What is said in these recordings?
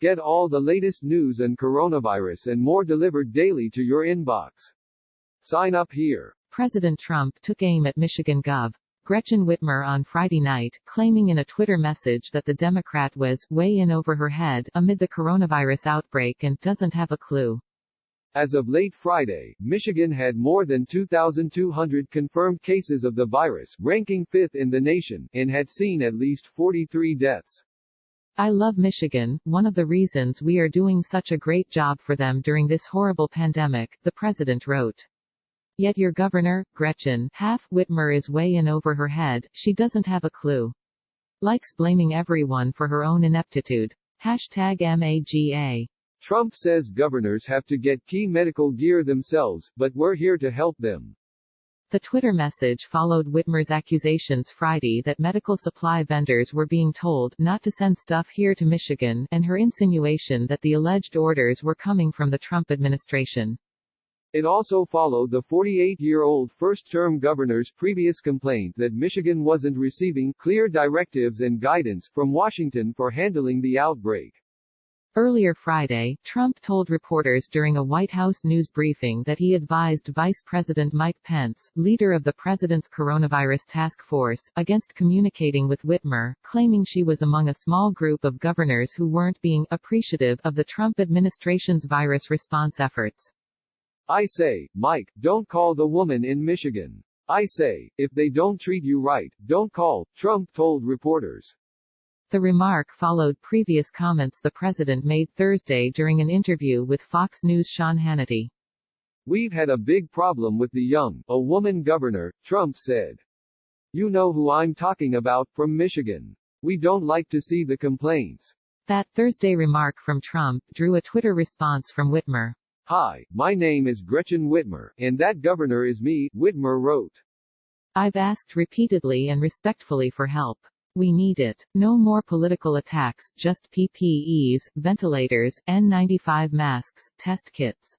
Get all the latest news and coronavirus and more delivered daily to your inbox. Sign up here. President Trump took aim at Michigan Gov. Gretchen Whitmer on Friday night, claiming in a Twitter message that the Democrat was way in over her head amid the coronavirus outbreak and doesn't have a clue. As of late Friday, Michigan had more than 2,200 confirmed cases of the virus, ranking 5th in the nation, and had seen at least 43 deaths. I love Michigan, one of the reasons we are doing such a great job for them during this horrible pandemic, the president wrote. Yet your governor, Gretchen Whitmer is way in over her head, she doesn't have a clue. Likes blaming everyone for her own ineptitude. #MAGA. Trump says governors have to get key medical gear themselves, but we're here to help them. The Twitter message followed Whitmer's accusations Friday that medical supply vendors were being told not to send stuff here to Michigan, and her insinuation that the alleged orders were coming from the Trump administration. It also followed the 48-year-old first-term governor's previous complaint that Michigan wasn't receiving clear directives and guidance from Washington for handling the outbreak. Earlier Friday, Trump told reporters during a White House news briefing that he advised Vice President Mike Pence, leader of the president's coronavirus task force, against communicating with Whitmer, claiming she was among a small group of governors who weren't being appreciative of the Trump administration's virus response efforts. I say, Mike, don't call the woman in Michigan. I say, if they don't treat you right, don't call, Trump told reporters. The remark followed previous comments the president made Thursday during an interview with Fox News' Sean Hannity. We've had a big problem with the young, a woman governor, Trump said. You know who I'm talking about, from Michigan. We don't like to see the complaints. That Thursday remark from Trump drew a Twitter response from Whitmer. Hi, my name is Gretchen Whitmer, and that governor is me, Whitmer wrote. I've asked repeatedly and respectfully for help. We need it. No more political attacks, just PPEs, ventilators, N95 masks, test kits.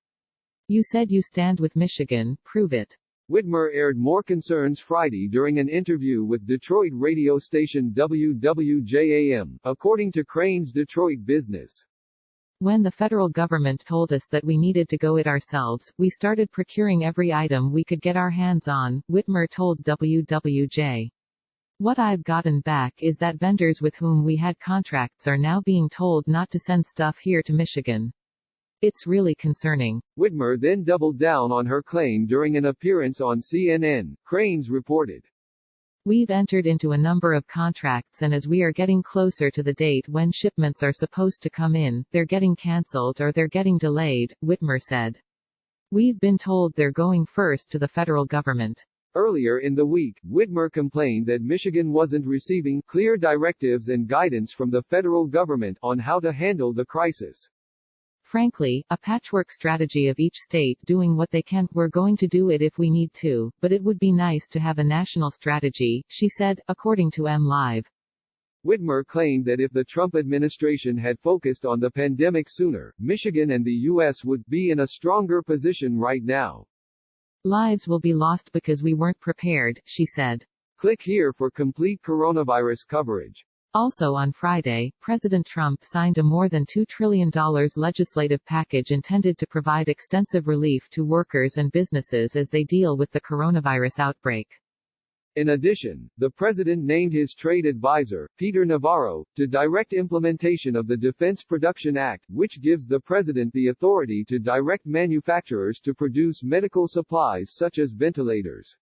You said you stand with Michigan, prove it. Whitmer aired more concerns Friday during an interview with Detroit radio station WWJAM, according to Crain's Detroit Business. When the federal government told us that we needed to go it ourselves, we started procuring every item we could get our hands on, Whitmer told WWJ. What I've gotten back is that vendors with whom we had contracts are now being told not to send stuff here to Michigan. It's really concerning. Whitmer then doubled down on her claim during an appearance on CNN, Crain's reported. We've entered into a number of contracts, and as we are getting closer to the date when shipments are supposed to come in, they're getting cancelled or they're getting delayed, Whitmer said. We've been told they're going first to the federal government. Earlier in the week, Whitmer complained that Michigan wasn't receiving clear directives and guidance from the federal government on how to handle the crisis. Frankly, a patchwork strategy of each state doing what they can. We're going to do it if we need to, but it would be nice to have a national strategy, she said, according to MLive. Whitmer claimed that if the Trump administration had focused on the pandemic sooner, Michigan and the U.S. would be in a stronger position right now. Lives will be lost because we weren't prepared, she said. Click here for complete coronavirus coverage. Also on Friday, President Trump signed a more than $2 trillion legislative package intended to provide extensive relief to workers and businesses as they deal with the coronavirus outbreak. In addition, the president named his trade advisor, Peter Navarro, to direct implementation of the Defense Production Act, which gives the president the authority to direct manufacturers to produce medical supplies such as ventilators.